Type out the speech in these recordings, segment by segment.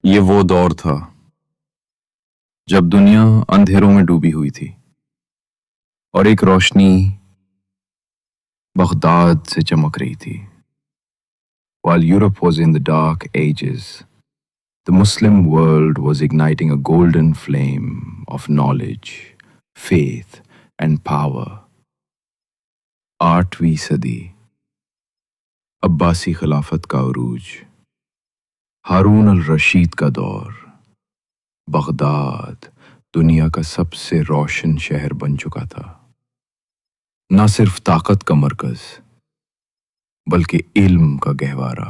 یہ وہ دور تھا جب دنیا اندھیروں میں ڈوبی ہوئی تھی اور ایک روشنی بغداد سے چمک رہی تھی. While Europe was in the dark ages, the Muslim world was igniting a golden flame of knowledge, faith and power. 8ویں صدی، عباسی خلافت کا عروج، ہارون الرشید کا دور. بغداد دنیا کا سب سے روشن شہر بن چکا تھا، نہ صرف طاقت کا مرکز بلکہ علم کا گہوارہ.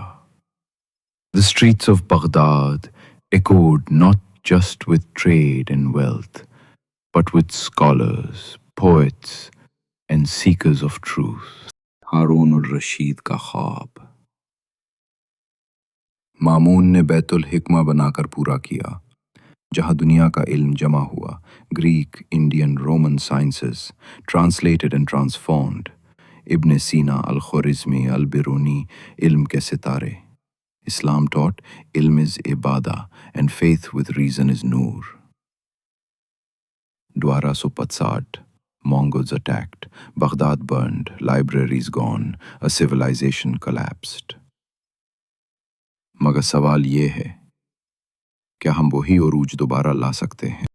The streets of Baghdad echoed not just with trade and wealth, but with scholars, poets and seekers of truth. Haroon الرشید کا خواب مامون نے بیت الحکمہ بنا کر پورا کیا، جہاں دنیا کا علم جمع ہوا. Greek, Indian, Roman sciences translated and transformed. ابن سینا، الخوارزمی، البرونی، علم کے ستارے. Islam taught ilm is ibadah and faith with reason is noor. 1265 Mongols attacked, Baghdad burned, libraries gone, a civilization collapsed. مگر سوال یہ ہے، کیا ہم وہی عروج دوبارہ لا سکتے ہیں؟